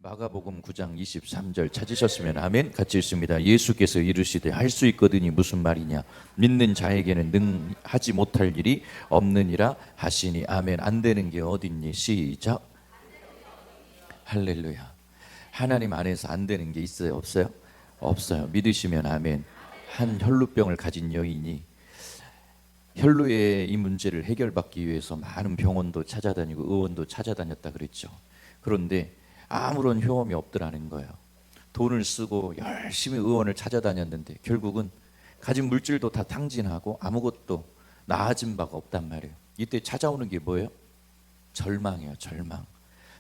마가복음 9장 23절 찾으셨으면 아멘. 같이 읽습니다. 예수께서 이르시되 할 수 있거든이 무슨 말이냐, 믿는 자에게는 능하지 못할 일이 없느니라 하시니 아멘. 안 되는 게 어딨니? 시작. 할렐루야. 하나님 안에서 안 되는 게 있어요? 없어요? 없어요. 믿으시면 아멘. 한 혈루병을 가진 여인이 혈루의 이 문제를 해결받기 위해서 많은 병원도 찾아다니고 의원도 찾아다녔다 그랬죠. 그런데 아무런 효험이 없더라는 거예요. 돈을 쓰고 열심히 의원을 찾아다녔는데 결국은 가진 물질도 다 탕진하고 아무것도 나아진 바가 없단 말이에요. 이때 찾아오는 게 뭐예요? 절망이에요.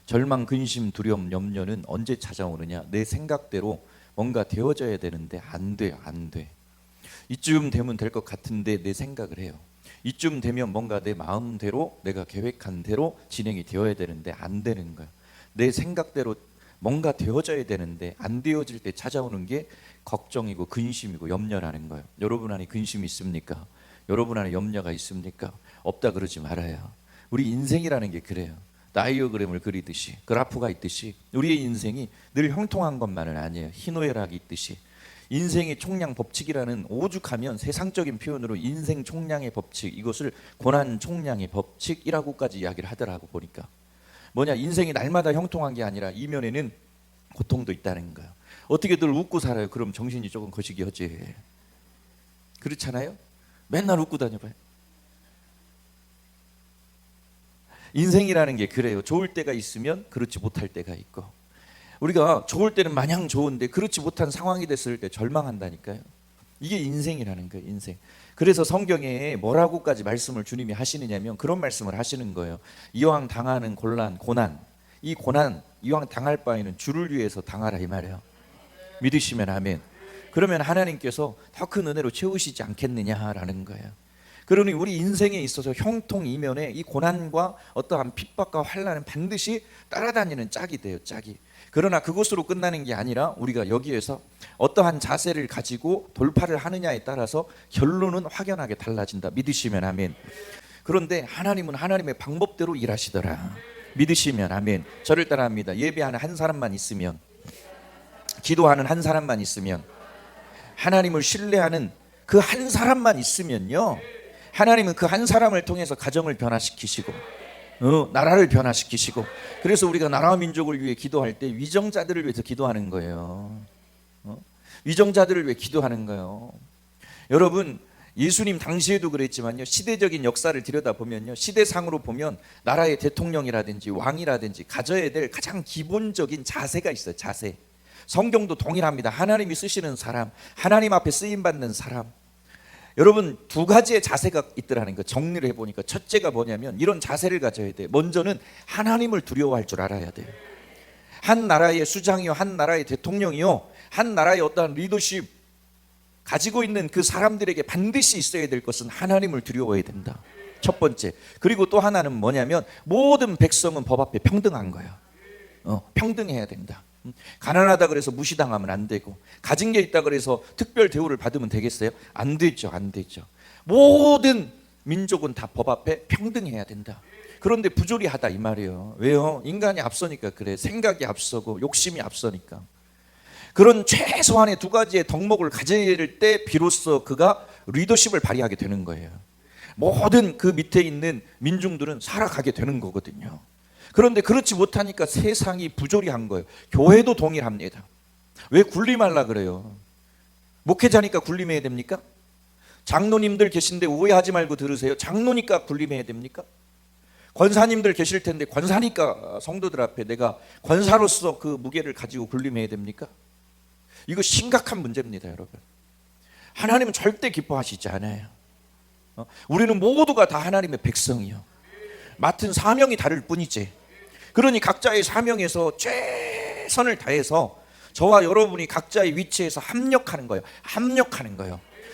절망, 근심, 두려움, 염려는 언제 찾아오느냐? 내 생각대로 뭔가 되어져야 되는데 안 돼요. 이쯤 되면 될 것 같은데 내 생각을 해요. 이쯤 되면 뭔가 내 마음대로 내가 계획한 대로 진행이 되어야 되는데 안 되는 거예요. 내 생각대로 뭔가 되어져야 되는데 안 되어질 때 찾아오는 게 걱정이고 근심이고 염려라는 거예요. 여러분 안에 근심이 있습니까? 여러분 안에 염려가 있습니까? 없다 그러지 말아요. 우리 인생이라는 게 그래요. 다이어그램을 그리듯이 그래프가 있듯이 우리의 인생이 늘 형통한 것만은 아니에요. 희노애락이 있듯이 인생의 총량 법칙이라는, 오죽하면 세상적인 표현으로 인생 총량의 법칙, 이것을 고난 총량의 법칙이라고까지 이야기를 하더라고. 보니까 뭐냐, 인생이 날마다 형통한 게 아니라 이면에는 고통도 있다는 거예요. 어떻게들 웃고 살아요? 그럼 정신이 조금 거시기하지. 그렇잖아요? 맨날 웃고 다녀봐요. 인생이라는 게 그래요. 좋을 때가 있으면 그렇지 못할 때가 있고, 우리가 좋을 때는 마냥 좋은데 그렇지 못한 상황이 됐을 때 절망한다니까요. 이게 인생이라는 거예요. 인생. 그래서 성경에 뭐라고까지 말씀을 주님이 하시느냐면 그런 말씀을 하시는 거예요. 이왕 당하는 고난, 이 고난 이왕 당할 바에는 주를 위해서 당하라, 이 말이에요. 믿으시면 아멘. 그러면 하나님께서 더 큰 은혜로 채우시지 않겠느냐라는 거예요. 그러니 우리 인생에 있어서 형통 이면에 이 고난과 어떠한 핍박과 환난은 반드시 따라다니는 짝이 돼요. 짝이. 그러나 그것으로 끝나는 게 아니라 우리가 여기에서 어떠한 자세를 가지고 돌파를 하느냐에 따라서 결론은 확연하게 달라진다. 믿으시면 아멘. 그런데 하나님은 하나님의 방법대로 일하시더라. 믿으시면 아멘. 저를 따라합니다. 예배하는 한 사람만 있으면, 기도하는 한 사람만 있으면, 하나님을 신뢰하는 그 한 사람만 있으면요, 하나님은 그 한 사람을 통해서 가정을 변화시키시고 나라를 변화시키시고, 그래서 우리가 나라와 민족을 위해 기도할 때 위정자들을 위해서 기도하는 거예요. 위정자들을 위해 기도하는 거예요. 여러분, 예수님 당시에도 그랬지만요, 시대적인 역사를 들여다보면요, 시대상으로 보면 나라의 대통령이라든지 왕이라든지 가져야 될 가장 기본적인 자세가 있어요. 자세. 성경도 동일합니다. 하나님이 쓰시는 사람, 하나님 앞에 쓰임받는 사람, 여러분 두 가지의 자세가 있더라는 거 정리를 해보니까, 첫째가 뭐냐면 이런 자세를 가져야 돼요. 먼저는 하나님을 두려워할 줄 알아야 돼요. 한 나라의 수장이요, 한 나라의 대통령이요, 한 나라의 어떠한 리더십 가지고 있는 그 사람들에게 반드시 있어야 될 것은 하나님을 두려워해야 된다. 첫 번째. 그리고 또 하나는 뭐냐면 모든 백성은 법 앞에 평등한 거예요. 평등해야 된다. 가난하다 그래서 무시당하면 안 되고, 가진 게 있다 그래서 특별 대우를 받으면 되겠어요? 안 되죠. 모든 민족은 다 법 앞에 평등해야 된다. 그런데 부조리하다 이 말이에요. 왜요? 인간이 앞서니까 그래. 생각이 앞서고 욕심이 앞서니까. 그런 최소한의 두 가지의 덕목을 가질 때 비로소 그가 리더십을 발휘하게 되는 거예요. 모든 그 밑에 있는 민중들은 살아가게 되는 거거든요. 그런데 그렇지 못하니까 세상이 부조리한 거예요. 교회도 동일합니다. 왜 군림하려 그래요? 목회자니까 군림해야 됩니까? 장로님들 계신데 오해하지 말고 들으세요. 장로니까 군림해야 됩니까? 권사님들 계실 텐데 권사니까 성도들 앞에 내가 권사로서 그 무게를 가지고 군림해야 됩니까? 이거 심각한 문제입니다, 여러분. 하나님은 절대 기뻐하시지 않아요. 우리는 모두가 다 하나님의 백성이요, 맡은 사명이 다를 뿐이지. 그러니 각자의 사명에서 최선을 다해서 저와 여러분이 각자의 위치에서 합력하는 거예요.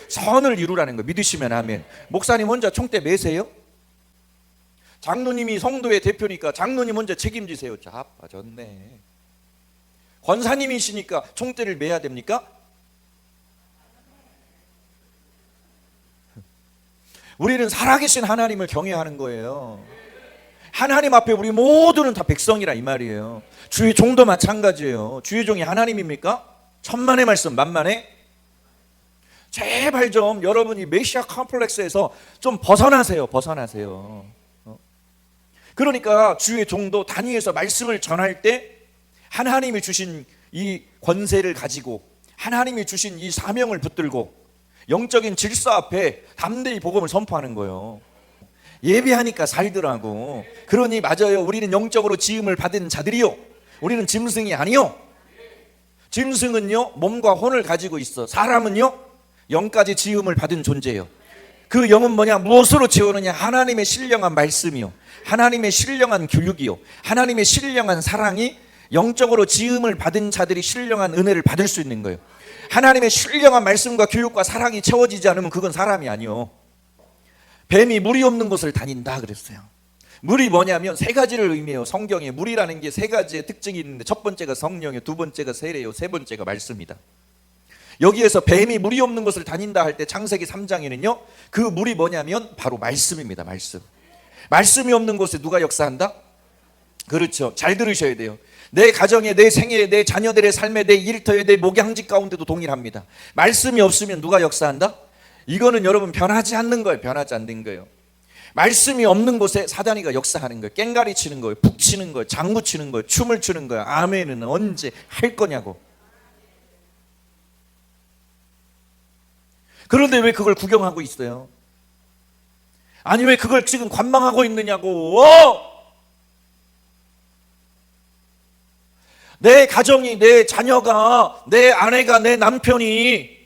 선을 이루라는 거예요. 믿으시면 아멘. 목사님 혼자 총대 매세요? 장로님이 성도의 대표니까 장로님 혼자 책임지세요. 자빠졌네. 권사님이시니까 총대를 매야 됩니까? 우리는 살아계신 하나님을 경외하는 거예요. 하나님 앞에 우리 모두는 다 백성이라 이 말이에요. 주의 종도 마찬가지예요. 주의 종이 하나님입니까? 천만의 말씀 만만의. 제발 좀 여러분이 메시아 컴플렉스에서 좀 벗어나세요. 그러니까 주의 종도 단위에서 말씀을 전할 때 하나님이 주신 이 권세를 가지고 하나님이 주신 이 사명을 붙들고 영적인 질서 앞에 담대히 복음을 선포하는 거예요. 예배하니까 살더라고. 그러니 맞아요. 우리는 영적으로 지음을 받은 자들이요, 우리는 짐승이 아니요. 짐승은요 몸과 혼을 가지고 있어. 사람은요 영까지 지음을 받은 존재예요. 그 영은 뭐냐? 무엇으로 채우느냐? 하나님의 신령한 말씀이요, 하나님의 신령한 교육이요, 하나님의 신령한 사랑이 영적으로 지음을 받은 자들이 신령한 은혜를 받을 수 있는 거예요. 하나님의 신령한 말씀과 교육과 사랑이 채워지지 않으면 그건 사람이 아니요. 뱀이 물이 없는 곳을 다닌다 그랬어요. 물이 뭐냐면 세 가지를 의미해요. 성경에 물이라는 게 세 가지의 특징이 있는데 첫 번째가 성령이요, 두 번째가 세례요, 세 번째가 말씀이다. 여기에서 뱀이 물이 없는 곳을 다닌다 할 때 창세기 3장에는요 그 물이 뭐냐면 바로 말씀입니다. 말씀이 없는 곳에 누가 역사한다? 그렇죠. 잘 들으셔야 돼요. 내 가정에, 내 생애에, 내 자녀들의 삶에, 내 일터에, 내 목양직 가운데도 동일합니다. 말씀이 없으면 누가 역사한다? 이거는 여러분 변하지 않는 거예요. 변하지 않는 거예요. 말씀이 없는 곳에 사단이가 역사하는 거예요. 깽가리 치는 거예요, 북 치는 거예요, 장구 치는 거예요, 춤을 추는 거예요. 아멘은 언제 할 거냐고. 그런데 왜 그걸 구경하고 있어요? 아니 왜 그걸 지금 관망하고 있느냐고. 내 가정이, 내 자녀가, 내 아내가, 내 남편이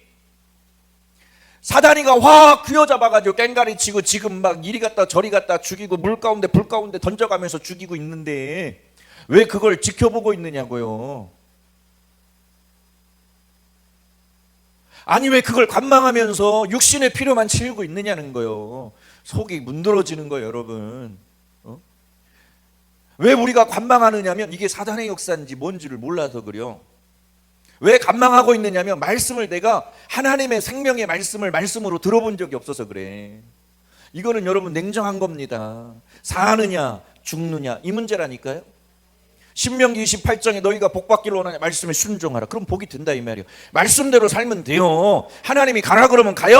사단이가 확 휘어잡아가지고 깽가리 치고 지금 막 이리 갔다 저리 갔다 죽이고 물 가운데 불 가운데 던져가면서 죽이고 있는데 왜 그걸 지켜보고 있느냐고요. 아니 왜 그걸 관망하면서 육신의 필요만 채우고 있느냐는 거예요. 속이 문드러지는 거예요 여러분. 왜 우리가 관망하느냐면 이게 사단의 역사인지 뭔지를 몰라서 그래요. 왜 관망하고 있느냐면 말씀을 내가 하나님의 생명의 말씀을 말씀으로 들어본 적이 없어서 그래. 이거는 여러분 냉정한 겁니다. 사느냐 죽느냐 이 문제라니까요. 신명기 28장에 너희가 복받기를 원하냐 말씀에 순종하라. 그럼 복이 된다 이 말이에요. 말씀대로 살면 돼요. 하나님이 가라 그러면 가요.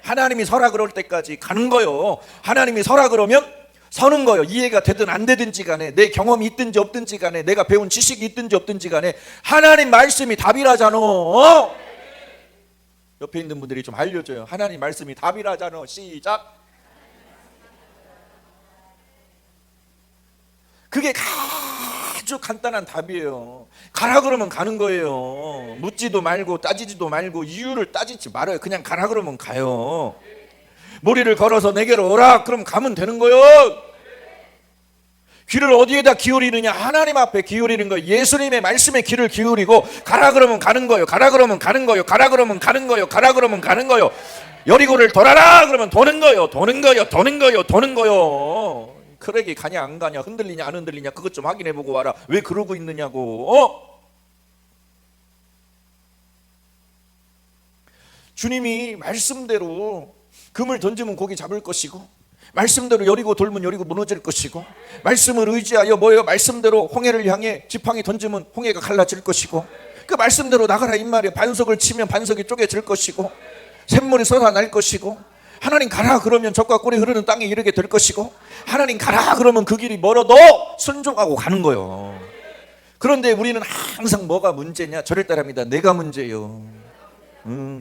하나님이 서라 그럴 때까지 가는 거요. 하나님이 서라 그러면 서는 거예요. 이해가 되든 안 되든지 간에, 내 경험이 있든지 없든지 간에, 내가 배운 지식이 있든지 없든지 간에 하나님 말씀이 답이라잖아. 옆에 있는 분들이 좀 알려줘요. 하나님 말씀이 답이라잖아. 시작. 그게 아주 간단한 답이에요. 가라 그러면 가는 거예요. 묻지도 말고 따지지도 말고 이유를 따지지 말아요. 그냥 가라 그러면 가요. 머리를 걸어서 내게로 오라 그럼 가면 되는 거예요. 귀를 어디에다 기울이느냐? 하나님 앞에 기울이는 거예요. 예수님의 말씀에 귀를 기울이고 가라 그러면 가는 거예요. 가라 그러면 가는 거예요. 가라 그러면 가는 거예요. 가라 그러면 가는 거예요. 여리고를 돌아라 그러면 도는 거예요. 도는 거예요. 도는 거예요. 도는 거예요. 그러게 가냐 안 가냐, 흔들리냐 안 흔들리냐 그것 좀 확인해 보고 와라. 왜 그러고 있느냐고. 주님이 말씀대로 금을 던지면 고기 잡을 것이고, 말씀대로 여리고 돌면 여리고 무너질 것이고, 말씀을 의지하여 뭐예요? 말씀대로 홍해를 향해 지팡이 던지면 홍해가 갈라질 것이고, 그 말씀대로 나가라 이 말이에요. 반석을 치면 반석이 쪼개질 것이고, 샘물이 쏟아날 것이고, 하나님 가라 그러면 적과 꿀이 흐르는 땅에 이르게 될 것이고, 하나님 가라 그러면 그 길이 멀어도 순종하고 가는 거예요. 그런데 우리는 항상 뭐가 문제냐? 저를 따라합니다. 내가 문제예요.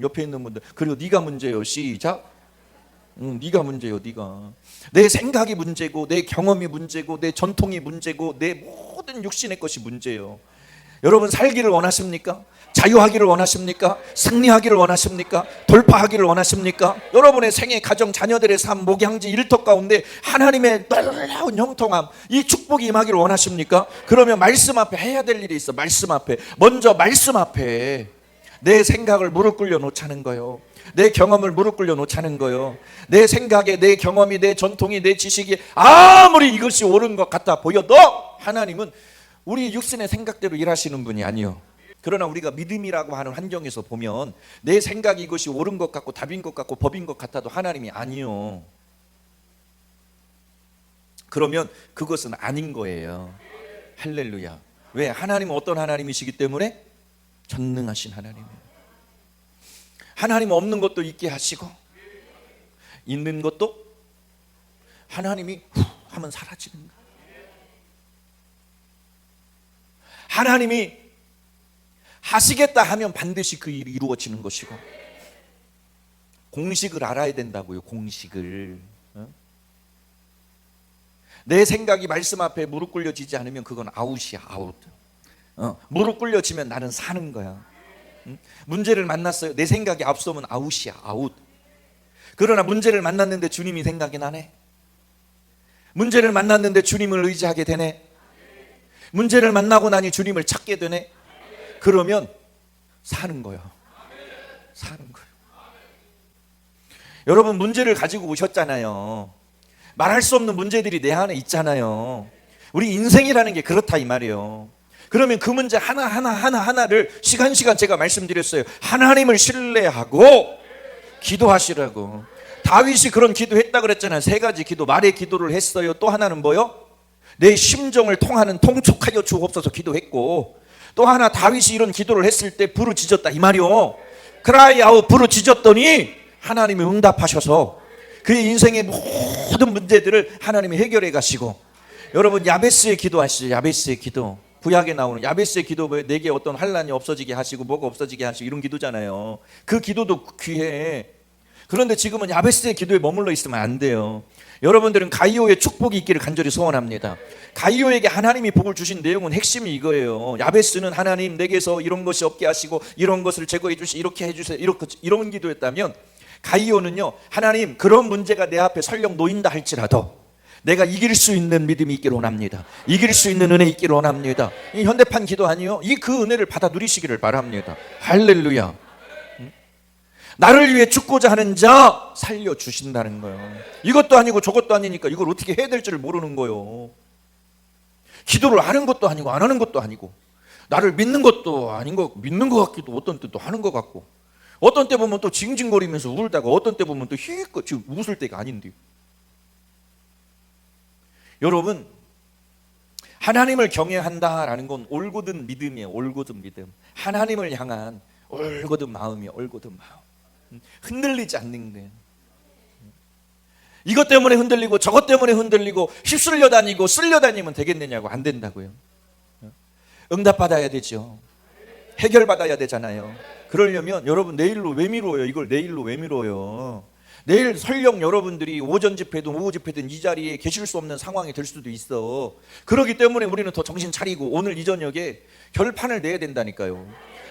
옆에 있는 분들, 그리고 네가 문제예요. 시작. 네가 문제요. 네가. 내 생각이 문제고, 내 경험이 문제고, 내 전통이 문제고, 내 모든 육신의 것이 문제예요. 여러분 살기를 원하십니까? 자유하기를 원하십니까? 승리하기를 원하십니까? 돌파하기를 원하십니까? 여러분의 생애, 가정, 자녀들의 삶, 목양지, 일터 가운데 하나님의 놀라운 형통함, 이 축복이 임하기를 원하십니까? 그러면 말씀 앞에 해야 될 일이 있어. 말씀 앞에 먼저 말씀 앞에 내 생각을 무릎 꿇려 놓자는 거예요. 내 경험을 무릎 꿇려 놓자는 거예요. 내 생각에, 내 경험이, 내 전통이, 내 지식이 아무리 이것이 옳은 것 같아 보여도 하나님은 우리 육신의 생각대로 일하시는 분이 아니요. 그러나 우리가 믿음이라고 하는 환경에서 보면 내 생각이 이것이 옳은 것 같고 답인 것 같고 법인 것 같아도 하나님이 아니요. 그러면 그것은 아닌 거예요. 할렐루야. 왜? 하나님은 어떤 하나님이시기 때문에 전능하신 하나님이에요. 하나님 없는 것도 있게 하시고 있는 것도 하나님이 후 하면 사라지는 거예요. 하나님이 하시겠다 하면 반드시 그 일이 이루어지는 것이고, 공식을 알아야 된다고요. 공식을. 내 생각이 말씀 앞에 무릎 꿇려지지 않으면 그건 아웃이야. 아웃. 무릎 꿇려지면 나는 사는 거야. 문제를 만났어요. 내 생각이 앞서면 아웃이야. 아웃. 그러나 문제를 만났는데 주님이 생각이 나네. 문제를 만났는데 주님을 의지하게 되네. 문제를 만나고 나니 주님을 찾게 되네. 그러면 사는 거예요. 사는 거예요. 여러분, 문제를 가지고 오셨잖아요. 말할 수 없는 문제들이 내 안에 있잖아요. 우리 인생이라는 게 그렇다 이 말이에요. 그러면 그 문제 하나를 시간 제가 말씀드렸어요. 하나님을 신뢰하고 기도하시라고. 다윗이 그런 기도했다 그랬잖아요. 3가지 기도, 말의 기도를 했어요. 또 하나는 뭐요? 내 심정을 통하는 통촉하여 주옵소서 기도했고, 또 하나 다윗이 이런 기도를 했을 때 부르짖었다 이 말이요. 크라이 아웃, 부르짖었더니 하나님이 응답하셔서 그의 인생의 모든 문제들을 하나님이 해결해 가시고. 여러분, 야베스의 기도 아시죠? 야베스의 기도. 구약에 나오는 야베스의 기도, 내게 어떤 환난이 없어지게 하시고 뭐가 없어지게 하시고 이런 기도잖아요. 그 기도도 귀해. 그런데 지금은 야베스의 기도에 머물러 있으면 안 돼요. 여러분들은 가이오의 축복이 있기를 간절히 소원합니다. 가이오에게 하나님이 복을 주신 내용은 핵심이 이거예요. 야베스는 하나님 내게서 이런 것이 없게 하시고 이런 것을 제거해 주시, 이렇게 해주세요, 이런 기도했다면, 가이오는요, 하나님 그런 문제가 내 앞에 설령 놓인다 할지라도 내가 이길 수 있는 믿음이 있기를 원합니다. 이길 수 있는 은혜 있기를 원합니다. 이 현대판 기도 아니요? 그 은혜를 받아 누리시기를 바랍니다. 할렐루야. 나를 위해 죽고자 하는 자 살려주신다는 거예요. 이것도 아니고 저것도 아니니까 이걸 어떻게 해야 될지를 모르는 거예요. 기도를 하는 것도 아니고 안 하는 것도 아니고, 나를 믿는 것도 아닌 거, 믿는 것 같기도 어떤 때 또 하는 것 같고, 어떤 때 보면 또 징징거리면서 울다가 어떤 때 보면 또 히익 지금 웃을 때가 아닌데. 여러분, 하나님을 경외한다라는 건 올곧은 믿음이에요. 올곧은 믿음. 하나님을 향한 올곧은 마음이에요. 올곧은 마음. 흔들리지 않는 거예요. 이것 때문에 흔들리고 저것 때문에 흔들리고 휩쓸려 다니고 쓸려 다니면 되겠느냐고. 안 된다고요. 응답받아야 되죠. 해결받아야 되잖아요. 그러려면 여러분, 내일로 왜 미뤄요? 이걸 내일로 왜 미뤄요? 내일 설령 여러분들이 오전 집회든 오후 집회든 이 자리에 계실 수 없는 상황이 될 수도 있어. 그렇기 때문에 우리는 더 정신 차리고 오늘 이 저녁에 결판을 내야 된다니까요.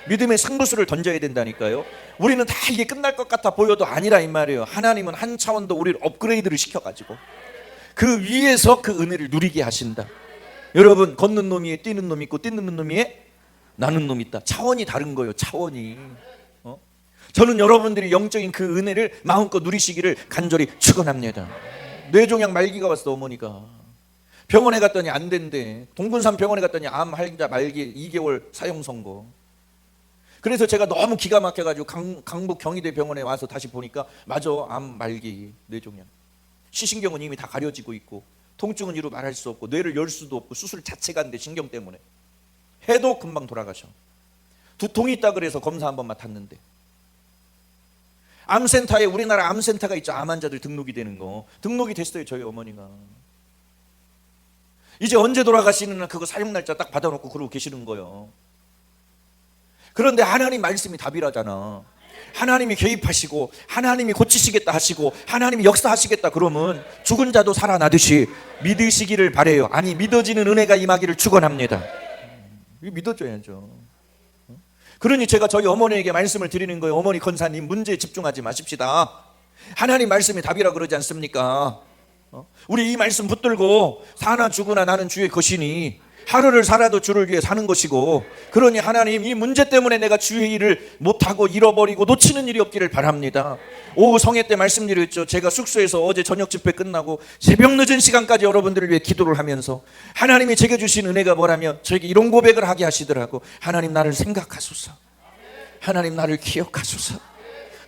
믿음의 승부수를 던져야 된다니까요. 우리는 다 이게 끝날 것 같아 보여도 아니라 이 말이에요. 하나님은 한 차원 더 우리를 업그레이드를 시켜가지고 그 위에서 그 은혜를 누리게 하신다. 여러분, 걷는 놈이 뛰는 놈이 있고 뛰는 놈이 나는 놈이 있다. 차원이 다른 거예요. 차원이. 저는 여러분들이 영적인 그 은혜를 마음껏 누리시기를 간절히 축원합니다. 뇌종양 말기가 왔어. 어머니가 병원에 갔더니 안 된대. 동군산 병원에 갔더니 암 환자 말기 2개월 사형 선고. 그래서 제가 너무 기가 막혀가지고 강북 경희대 병원에 와서 다시 보니까 맞아, 암 말기 뇌종양. 시신경은 이미 다 가려지고 있고 통증은 이루 말할 수 없고 뇌를 열 수도 없고 수술 자체가 안 돼. 신경 때문에 해도 금방 돌아가셔. 두통이 있다 그래서 검사 한번 맡았는데, 암센터에, 우리나라 암센터가 있죠. 암 환자들 등록이 되는 거. 등록이 됐어요. 저희 어머니가. 이제 언제 돌아가시는 그거 사용 날짜 딱 받아놓고 그러고 계시는 거예요. 그런데 하나님 말씀이 답이라잖아. 하나님이 개입하시고 하나님이 고치시겠다 하시고 하나님이 역사하시겠다 그러면 죽은 자도 살아나듯이 믿으시기를 바래요. 아니, 믿어지는 은혜가 임하기를 축원합니다. 믿어줘야죠. 그러니 제가 저희 어머니에게 말씀을 드리는 거예요. 어머니 권사님, 문제에 집중하지 마십시다. 하나님 말씀이 답이라 그러지 않습니까? 우리 이 말씀 붙들고 사나 죽으나 나는 주의 것이니 하루를 살아도 주를 위해 사는 것이고, 그러니 하나님, 이 문제 때문에 내가 주의 일을 못하고 잃어버리고 놓치는 일이 없기를 바랍니다. 오후 성회 때 말씀드렸죠. 제가 숙소에서 어제 저녁 집회 끝나고 새벽 늦은 시간까지 여러분들을 위해 기도를 하면서 하나님이 제게 주신 은혜가 뭐라면 저에게 이런 고백을 하게 하시더라고. 하나님, 나를 생각하소서. 하나님, 나를 기억하소서.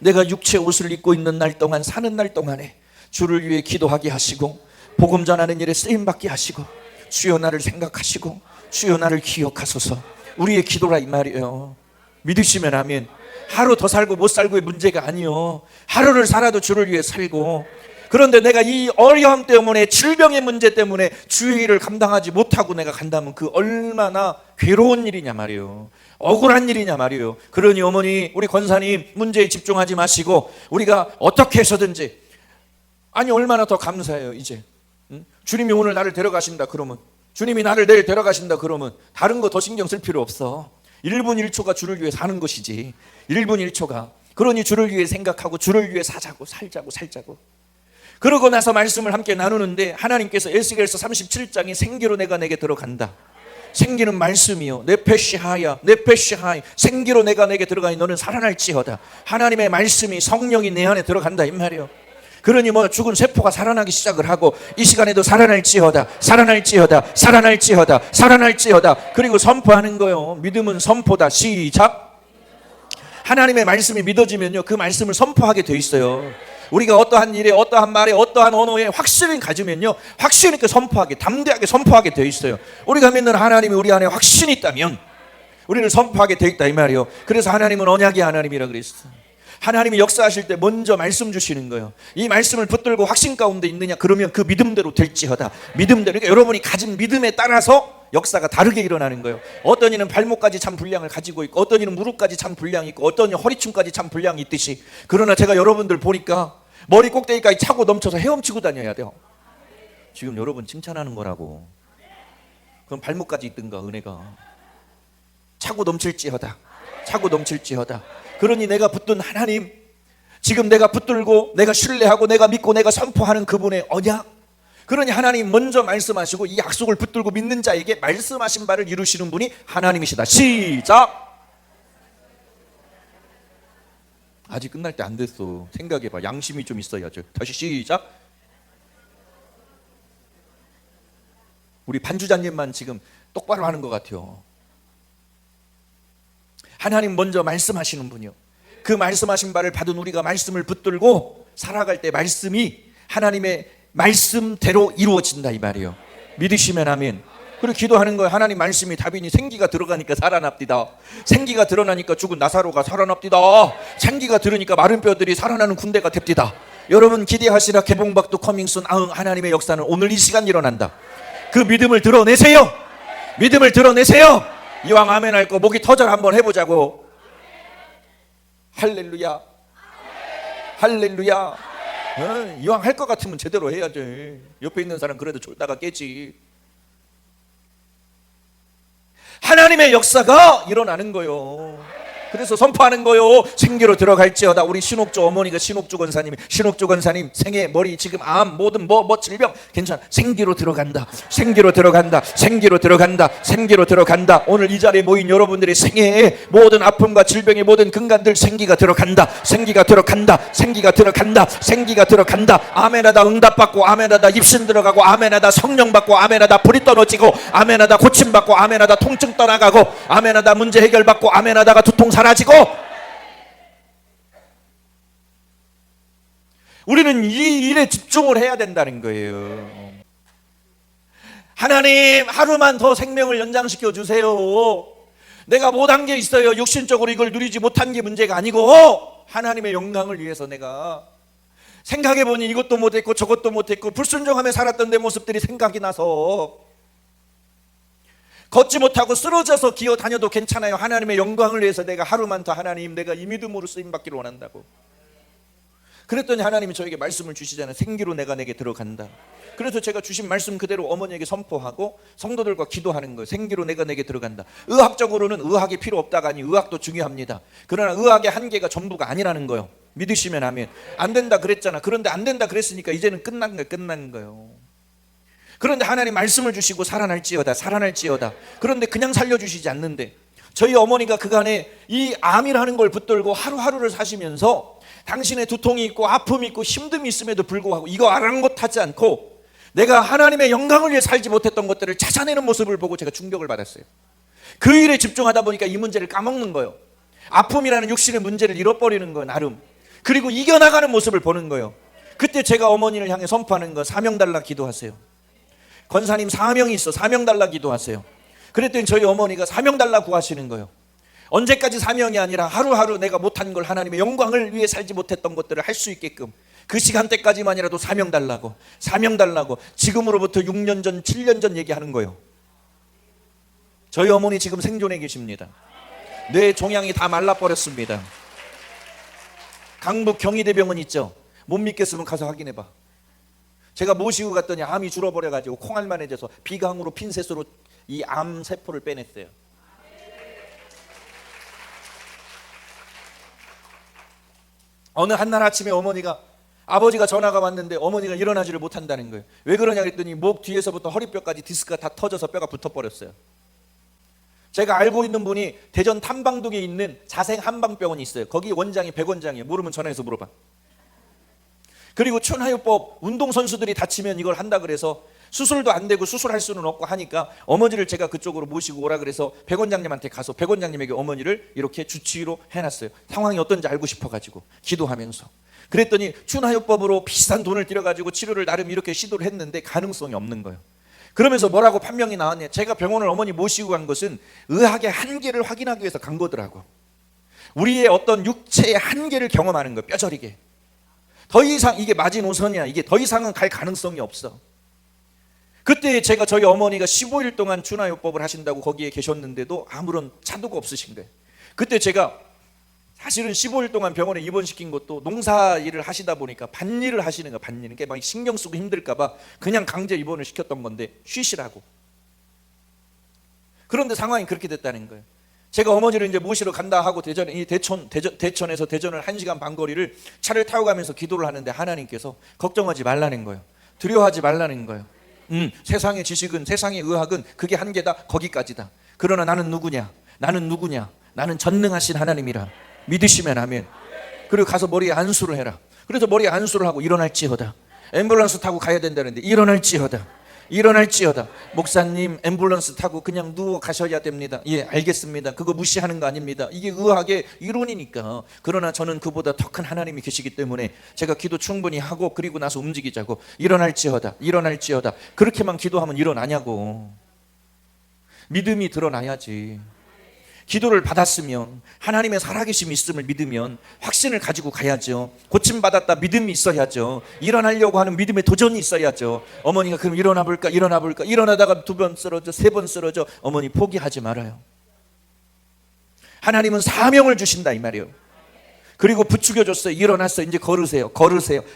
내가 육체 옷을 입고 있는 날 동안, 사는 날 동안에 주를 위해 기도하게 하시고 복음 전하는 일에 쓰임받게 하시고, 주여 나를 생각하시고 주여 나를 기억하소서. 우리의 기도라 이 말이에요. 믿으시면 아멘. 하루 더 살고 못 살고의 문제가 아니요, 하루를 살아도 주를 위해 살고. 그런데 내가 이 어려움 때문에, 질병의 문제 때문에 주의 일을 감당하지 못하고 내가 간다면 그 얼마나 괴로운 일이냐 말이에요. 억울한 일이냐 말이에요. 그러니 어머니, 우리 권사님 문제에 집중하지 마시고 우리가 어떻게 해서든지, 아니 얼마나 더 감사해요. 이제 주님이 오늘 나를 데려가신다 그러면, 주님이 나를 내일 데려가신다 그러면 다른 거 더 신경 쓸 필요 없어. 1분 1초가 주를 위해 사는 것이지. 1분 1초가. 그러니 주를 위해 생각하고 주를 위해 살자고. 그러고 나서 말씀을 함께 나누는데, 하나님께서 에스겔서 37장에 생기로 내가 내게 들어간다. 생기는 말씀이요, 네페시하야, 네페시하이. 생기로 내가 내게 들어가니 너는 살아날지어다. 하나님의 말씀이, 성령이 내 안에 들어간다 이 말이에요. 그러니 뭐 죽은 세포가 살아나기 시작을 하고, 이 시간에도 살아날지어다, 살아날지어다, 살아날지어다, 살아날지어다. 그리고 선포하는 거예요. 믿음은 선포다. 시작. 하나님의 말씀이 믿어지면요, 그 말씀을 선포하게 돼 있어요. 우리가 어떠한 일에, 어떠한 말에, 어떠한 언어에 확신을 가지면요, 확신 있게 선포하게, 담대하게 선포하게 돼 있어요. 우리가 믿는 하나님이 우리 안에 확신이 있다면 우리를 선포하게 돼 있다 이 말이에요. 그래서 하나님은 언약의 하나님이라 그랬어요. 하나님이 역사하실 때 먼저 말씀 주시는 거예요. 이 말씀을 붙들고 확신 가운데 있느냐, 그러면 그 믿음대로 될지어다. 믿음대로. 그러니까 여러분이 가진 믿음에 따라서 역사가 다르게 일어나는 거예요. 어떤 이는 발목까지 참 분량을 가지고 있고, 어떤 이는 무릎까지 참 분량이 있고, 어떤 이는 허리춤까지 참 분량이 있듯이, 그러나 제가 여러분들 보니까 머리 꼭대기까지 차고 넘쳐서 헤엄치고 다녀야 돼요. 지금 여러분 칭찬하는 거라고. 그럼 발목까지 있든가, 은혜가. 차고 넘칠지어다, 차고 넘칠지어다. 그러니 내가 붙든 하나님, 지금 내가 붙들고 내가 신뢰하고 내가 믿고 내가 선포하는 그분의 언약, 그러니 하나님 먼저 말씀하시고 이 약속을 붙들고 믿는 자에게 말씀하신 바를 이루시는 분이 하나님이시다. 시작. 아직 끝날 때 안 됐어. 생각해봐. 양심이 좀 있어야죠. 다시 시작. 우리 반주자님만 지금 똑바로 하는 것 같아요. 하나님 먼저 말씀하시는 분이요, 그 말씀하신 바를 받은 우리가 말씀을 붙들고 살아갈 때 말씀이 하나님의 말씀대로 이루어진다 이 말이에요. 믿으시면 아멘. 그리고 기도하는 거예요. 하나님 말씀이 답이니 생기가 들어가니까 살아납디다. 생기가 드러나니까 죽은 나사로가 살아납디다. 생기가 들으니까 마른 뼈들이 살아나는 군대가 됩디다. 여러분 기대하시라. 개봉박도 커밍순. 아응, 하나님의 역사는 오늘 이 시간 일어난다. 그 믿음을 드러내세요. 믿음을 드러내세요. 이왕 아멘 할 거 목이 터져라 한번 해보자고. 할렐루야, 할렐루야. 이왕 할 것 같으면 제대로 해야지. 옆에 있는 사람 그래도 졸다가 깨지. 하나님의 역사가 일어나는 거요. 그래서 선포하는 거요. 생기로 들어갈지어다. 우리 신옥주 어머니가, 신옥주 권사님이, 신옥주 권사님 생애, 머리 지금 암, 모든 뭐 질병 괜찮아. 생기로 들어간다, 생기로 들어간다, 생기로 들어간다, 생기로 들어간다. 오늘 이 자리에 모인 여러분들의 생애에 모든 아픔과 질병의 모든 근간들 생기가 들어간다, 생기가 들어간다, 생기가 들어간다, 생기가 들어간다. 아멘하다 응답받고, 아멘하다 입신 들어가고, 아멘하다 성령 받고, 아멘하다 불이 떨어지고, 아멘하다 고침받고, 아멘하다 통증 떠나가고, 아멘하다 문제 해결받고, 아멘하다가 두통 사라지고. 우리는 이 일에 집중을 해야 된다는 거예요. 하나님, 하루만 더 생명을 연장시켜 주세요. 내가 못한 게 있어요. 육신적으로 이걸 누리지 못한 게 문제가 아니고, 하나님의 영광을 위해서 내가 생각해보니 이것도 못했고 저것도 못했고 불순종하며 살았던 내 모습들이 생각이 나서 걷지 못하고 쓰러져서 기어 다녀도 괜찮아요. 하나님의 영광을 위해서 내가 하루만 더, 하나님 내가 이 믿음으로 쓰임받기를 원한다고. 그랬더니 하나님이 저에게 말씀을 주시잖아요. 생기로 내가 내게 들어간다. 그래서 제가 주신 말씀 그대로 어머니에게 선포하고 성도들과 기도하는 거예요. 생기로 내가 내게 들어간다. 의학적으로는 의학이 필요 없다가 아니, 의학도 중요합니다. 그러나 의학의 한계가 전부가 아니라는 거예요. 믿으시면 아멘. 안 된다 그랬잖아. 그런데 안 된다 그랬으니까 이제는 끝난 거예요. 그런데 하나님 말씀을 주시고 살아날지어다, 살아날지어다. 그런데 그냥 살려주시지 않는데, 저희 어머니가 그간에 이 암이라는 걸 붙들고 하루하루를 사시면서 당신의 두통이 있고 아픔이 있고 힘듦이 있음에도 불구하고 이거 아랑곳하지 않고 내가 하나님의 영광을 위해 살지 못했던 것들을 찾아내는 모습을 보고 제가 충격을 받았어요. 그 일에 집중하다 보니까 이 문제를 까먹는 거예요. 아픔이라는 육신의 문제를 잃어버리는 거예요, 나름. 그리고 이겨나가는 모습을 보는 거예요. 그때 제가 어머니를 향해 선포하는 거, 사명 달라 기도하세요. 권사님 사명이 있어, 사명 달라 기도하세요. 그랬더니 저희 어머니가 사명 달라 구하시는 거예요. 언제까지 사명이 아니라 하루하루 내가 못한 걸, 하나님의 영광을 위해 살지 못했던 것들을 할 수 있게끔 그 시간대까지만이라도 사명 달라고, 사명 달라고. 지금으로부터 6년 전, 7년 전 얘기하는 거예요. 저희 어머니 지금 생존해 계십니다. 뇌 종양이 다 말라버렸습니다. 강북 경희대병원 있죠? 못 믿겠으면 가서 확인해봐. 제가 모시고 갔더니 암이 줄어버려가지고 콩알만해져서 비강으로 핀셋으로 이 암세포를 빼냈어요. 어느 한날 아침에 아버지가 전화가 왔는데 어머니가 일어나지를 못한다는 거예요. 왜 그러냐 그랬더니 목 뒤에서부터 허리뼈까지 디스크가 다 터져서 뼈가 붙어버렸어요. 제가 알고 있는 분이 대전 탐방동에 있는 자생한방병원이 있어요. 거기 원장이 백원장이에요. 모르면 전화해서 물어봐. 그리고 춘하요법 운동선수들이 다치면 이걸 한다 그래서 수술도 안 되고 수술할 수는 없고 하니까 어머니를 제가 그쪽으로 모시고 오라 그래서 백원장님한테 가서 백원장님에게 어머니를 이렇게 주치의로 해놨어요. 상황이 어떤지 알고 싶어가지고 기도하면서. 그랬더니 춘하요법으로 비싼 돈을 들여가지고 치료를 나름 이렇게 시도를 했는데 가능성이 없는 거예요. 그러면서 뭐라고 판명이 나왔냐. 제가 병원을 어머니 모시고 간 것은 의학의 한계를 확인하기 위해서 간 거더라고. 우리의 어떤 육체의 한계를 경험하는 거예요. 뼈저리게. 더 이상 이게 마지노선이야. 이게 더 이상은 갈 가능성이 없어. 그때 제가 저희 어머니가 15일 동안 춘하요법을 하신다고 거기에 계셨는데도 아무런 차도가 없으신 거예요. 그때 제가 사실은 15일 동안 병원에 입원시킨 것도 농사 일을 하시다 보니까 밭일을 하시는 거예요. 밭일. 그러니까 막 신경 쓰고 힘들까 봐 그냥 강제 입원을 시켰던 건데 쉬시라고. 그런데 상황이 그렇게 됐다는 거예요. 제가 어머니를 이제 모시러 간다 하고 대천에서 대전을 1시간 반 거리를 차를 타고 가면서 기도를 하는데 하나님께서 걱정하지 말라는 거예요. 두려워하지 말라는 거예요. 세상의 지식은, 세상의 의학은 그게 한계다, 거기까지다. 그러나 나는 누구냐? 나는 전능하신 하나님이라 믿으시면 아멘. 그리고 가서 머리에 안수를 해라. 그래서 머리에 안수를 하고 일어날지어다. 앰뷸런스 타고 가야 된다는데 일어날지어다. 목사님 앰뷸런스 타고 그냥 누워 가셔야 됩니다. 예, 알겠습니다. 그거 무시하는 거 아닙니다. 이게 의학의 이론이니까. 그러나 저는 그보다 더 큰 하나님이 계시기 때문에 제가 기도 충분히 하고 그리고 나서 움직이자고. 일어날지어다. 그렇게만 기도하면 일어나냐고. 믿음이 드러나야지. 기도를 받았으면, 하나님의 살아계심이 있음을 믿으면 확신을 가지고 가야죠. 고침받았다 믿음이 있어야죠. 일어나려고 하는 믿음의 도전이 있어야죠. 어머니가 그럼 일어나 볼까 일어나다가 2번 쓰러져, 3번 쓰러져. 어머니 포기하지 말아요. 하나님은 사명을 주신다 이 말이에요. 그리고 부추겨줬어요. 일어났어요. 이제 걸으세요.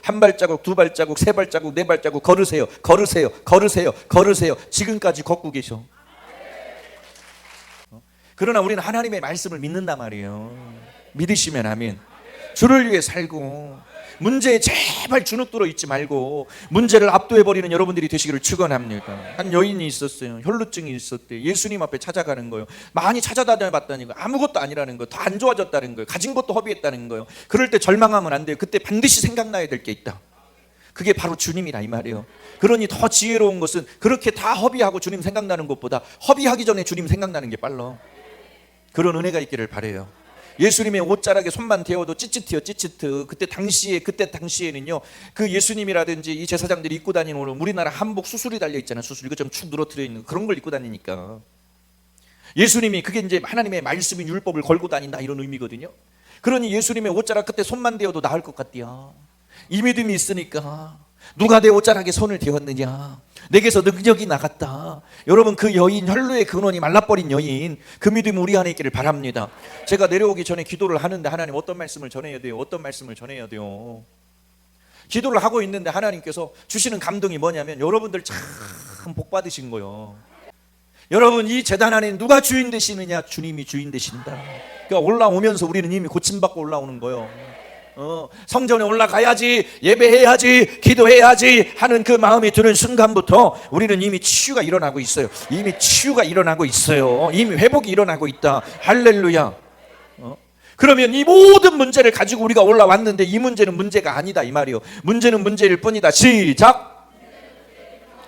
한 발자국, 2발자국, 3발자국, 4발자국 걸으세요. 지금까지 걷고 계셔. 그러나 우리는 하나님의 말씀을 믿는단 말이에요. 믿으시면 아멘. 주를 위해 살고 문제에 제발 주눅들어 있지 말고 문제를 압도해버리는 여러분들이 되시기를 축원합니다. 한 여인이 있었어요. 혈루증이 있었대. 예수님 앞에 찾아가는 거예요. 많이 찾아다녀봤다는 거예요. 아무것도 아니라는 거예요. 더 안 좋아졌다는 거예요. 가진 것도 허비했다는 거예요. 그럴 때 절망하면 안 돼요. 그때 반드시 생각나야 될 게 있다. 그게 바로 주님이라 이 말이에요. 그러니 더 지혜로운 것은 그렇게 다 허비하고 주님 생각나는 것보다 허비하기 전에 주님 생각나는 게 빨라. 그런 은혜가 있기를 바라요. 예수님의 옷자락에 손만 대어도 찌릿해요. 그때 당시에는요, 그 예수님이라든지 이 제사장들이 입고 다니는 우리나라 한복 수술이 달려 있잖아요. 수술 이거 좀 축 늘어뜨려 있는 그런 걸 입고 다니니까 예수님이 그게 이제 하나님의 말씀인 율법을 걸고 다닌다 이런 의미거든요. 그러니 예수님의 옷자락 그때 손만 대어도 나을 것 같대요. 이 믿음이 있으니까 누가 내 옷자락에 손을 대었느냐? 내게서 능력이 나갔다. 여러분 그 여인, 혈루의 근원이 말라버린 여인, 그 믿음이 우리 안에 있기를 바랍니다. 제가 내려오기 전에 기도를 하는데 하나님 어떤 말씀을 전해야 돼요? 기도를 하고 있는데 하나님께서 주시는 감동이 뭐냐면 여러분들 참 복 받으신 거예요. 여러분 이 재단 안에 누가 주인 되시느냐? 주님이 주인 되신다. 그러니까 올라오면서 우리는 이미 고침받고 올라오는 거예요. 성전에 올라가야지, 예배해야지, 기도해야지 하는 그 마음이 드는 순간부터 우리는 이미 치유가 일어나고 있어요. 이미 회복이 일어나고 있다. 할렐루야. 그러면 이 모든 문제를 가지고 우리가 올라왔는데 이 문제는 문제가 아니다 이 말이에요. 문제는 문제일 뿐이다. 시작.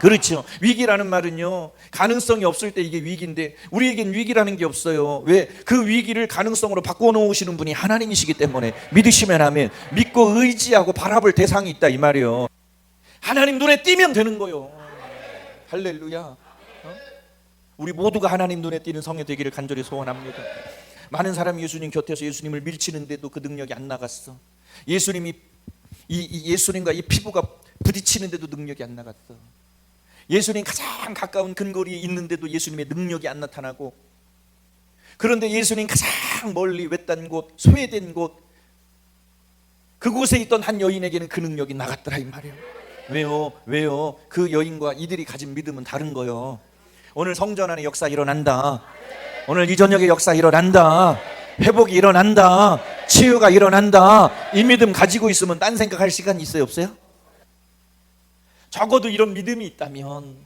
그렇죠. 위기라는 말은요, 가능성이 없을 때 이게 위기인데 우리에겐 위기라는 게 없어요. 왜? 그 위기를 가능성으로 바꿔놓으시는 분이 하나님이시기 때문에 믿으시면 아멘. 믿고 의지하고 바라볼 대상이 있다 이 말이에요. 하나님 눈에 띄면 되는 거요. 할렐루야. 우리 모두가 하나님 눈에 띄는 성회 되기를 간절히 소원합니다. 많은 사람이 예수님 곁에서 예수님을 밀치는데도 그 능력이 안 나갔어. 예수님이 예수님과 이 피부가 부딪히는데도 능력이 안 나갔어. 예수님 가장 가까운 근거리에 있는데도 예수님의 능력이 안 나타나고, 그런데 예수님 가장 멀리 외딴 곳, 소외된 곳, 그곳에 있던 한 여인에게는 그 능력이 나갔더라 이 말이에요. 왜요? 그 여인과 이들이 가진 믿음은 다른 거요. 오늘 성전 안에 역사 일어난다. 오늘 이 저녁에 역사 일어난다. 회복이 일어난다. 치유가 일어난다. 이 믿음 가지고 있으면 딴 생각할 시간이 있어요, 없어요? 적어도 이런 믿음이 있다면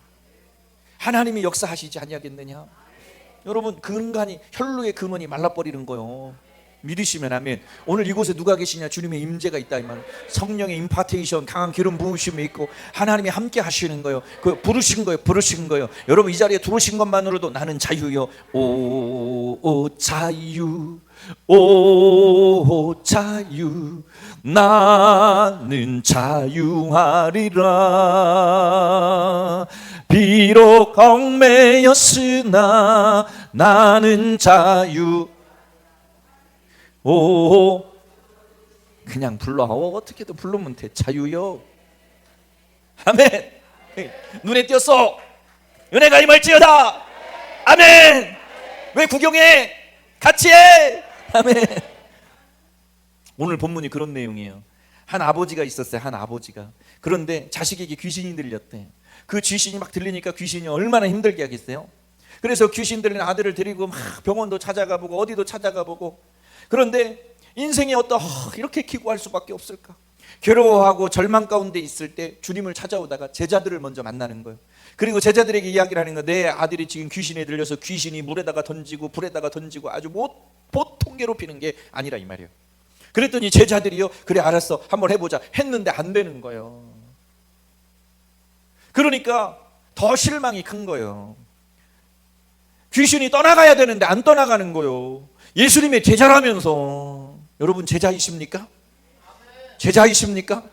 하나님이 역사하시지 아니하겠느냐? 여러분, 근간이, 혈루의 근원이 말라버리는 거요. 믿으시면 아멘. 오늘 이곳에 누가 계시냐? 주님의 임재가 있다 이 말. 성령의 임파테이션, 강한 기름 부으심이 있고 하나님이 함께 하시는 거예요. 그 부르신 거예요. 여러분, 이 자리에 들어오신 것만으로도 나는 자유요. 오 자유, 오 자유, 나는 자유하리라. 비록 얽매였으나 나는 자유. 오, 그냥 불러. 어떻게든 부르면 돼. 자유요. 아멘. 눈에 띄었어. 은혜가 임할지어다. 아멘. 왜 구경해? 같이 해. 아멘. 오늘 본문이 그런 내용이에요. 한 아버지가 있었어요. 한 아버지가. 그런데 자식에게 귀신이 들렸대. 그 귀신이 막 들리니까 귀신이 얼마나 힘들게 하겠어요. 그래서 귀신 들린 아들을 데리고 막 병원도 찾아가 보고 어디도 찾아가 보고, 그런데 인생이 이렇게 기고할 수밖에 없을까? 괴로워하고 절망 가운데 있을 때 주님을 찾아오다가 제자들을 먼저 만나는 거예요. 그리고 제자들에게 이야기를 하는 거예요. 내 아들이 지금 귀신에 들려서 귀신이 물에다가 던지고 불에다가 던지고 아주 보통 괴롭히는 게 아니라 이 말이에요. 그랬더니 제자들이요, 그래 알았어, 한번 해보자 했는데 안 되는 거예요. 그러니까 더 실망이 큰 거예요. 귀신이 떠나가야 되는데 안 떠나가는 거예요. 예수님의 제자라면서. 여러분, 제자이십니까? 제자이십니까?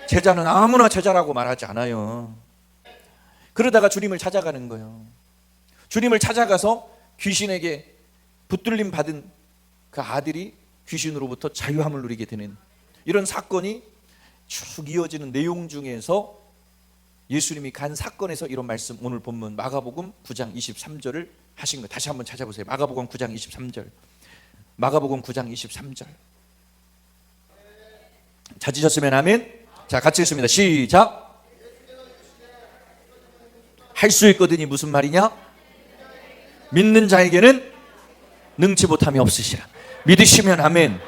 제자는 아무나 제자라고 말하지 않아요. 그러다가 주님을 찾아가는 거예요. 주님을 찾아가서 귀신에게 붙들림 받은 그 아들이 귀신으로부터 자유함을 누리게 되는 이런 사건이 쭉 이어지는 내용 중에서 예수님이 간 사건에서 이런 말씀, 오늘 본문 마가복음 9장 23절을 하신 거 다시 한번 찾아보세요. 마가복음 9장 23절. 마가복음 9장 23절. 찾으셨으면 아멘. 자, 같이 읽습니다. 시작. 할 수 있거든이 무슨 말이냐? 믿는 자에게는 능치 못함이 없으시라. 믿으시면 아멘.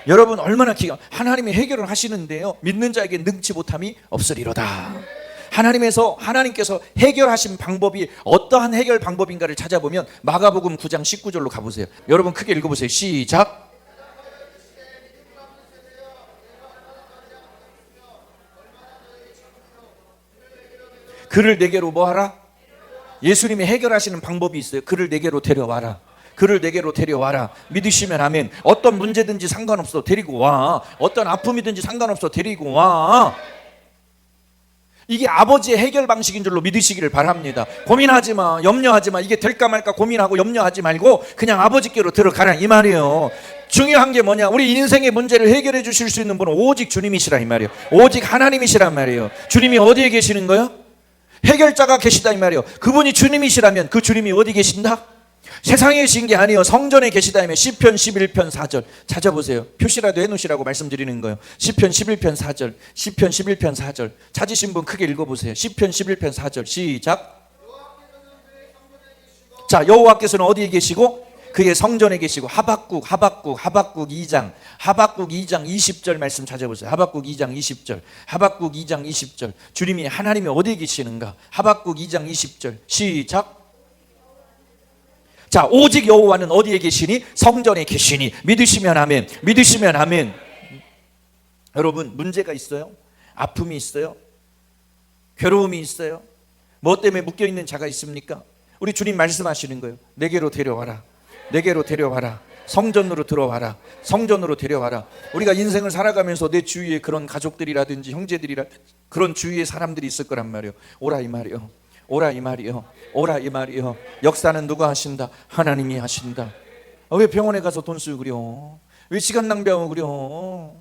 여러분, 얼마나 하나님이 해결을 하시는데요, 믿는 자에게 능치 못함이 없으리로다. 하나님께서 해결하신 방법이 어떠한 해결 방법인가를 찾아보면 마가복음 9장 19절로 가보세요. 여러분, 크게 읽어보세요. 시작. 그를 내게로 뭐하라? 예수님이 해결하시는 방법이 있어요. 그를 내게로 데려와라. 그를 내게로 데려와라. 믿으시면 아멘. 어떤 문제든지 상관없어, 데리고 와. 어떤 아픔이든지 상관없어, 데리고 와. 이게 아버지의 해결 방식인 줄로 믿으시기를 바랍니다. 고민하지 마, 염려하지 마. 이게 될까 말까 고민하고 염려하지 말고 그냥 아버지께로 들어가라 이 말이에요. 중요한 게 뭐냐? 우리 인생의 문제를 해결해 주실 수 있는 분은 오직 주님이시라 이 말이에요. 오직 하나님이시란 말이에요. 주님이 어디에 계시는 거예요? 해결자가 계시다 이 말이에요. 그분이 주님이시라면 그 주님이 어디 계신다? 세상에 계신 게 아니에요. 성전에 계시다면 시편 11편 4절 찾아보세요. 표시라도 해놓으시라고 말씀드리는 거예요. 시편 11편 4절. 시편 11편 4절 찾으신 분 크게 읽어보세요. 시편 11편 4절 시작. 자, 여호와께서는 어디에 계시고 그의 성전에 계시고. 하박국 2장 20절 말씀 찾아보세요. 하박국 2장 20절. 하박국 2장 20절. 주님이 하나님이 어디에 계시는가? 하박국 2장 20절 시작. 자, 오직 여호와는 어디에 계시니? 성전에 계시니. 믿으시면 아멘. 믿으시면 아멘. 여러분, 문제가 있어요? 아픔이 있어요? 괴로움이 있어요? 뭐 때문에 묶여있는 자가 있습니까? 우리 주님 말씀하시는 거예요. 내게로 데려와라. 내게로 데려와라. 성전으로 들어와라. 성전으로 데려와라. 우리가 인생을 살아가면서 내 주위에 그런 가족들이라든지 형제들이라든지 그런 주위에 사람들이 있을 거란 말이에요. 오라 이 말이요. 오라 이 말이요. 오라 이 말이요. 역사는 누가 하신다? 하나님이 하신다. 왜 병원에 가서 돈 쓰고 그려? 왜 시간 낭비하고 그려?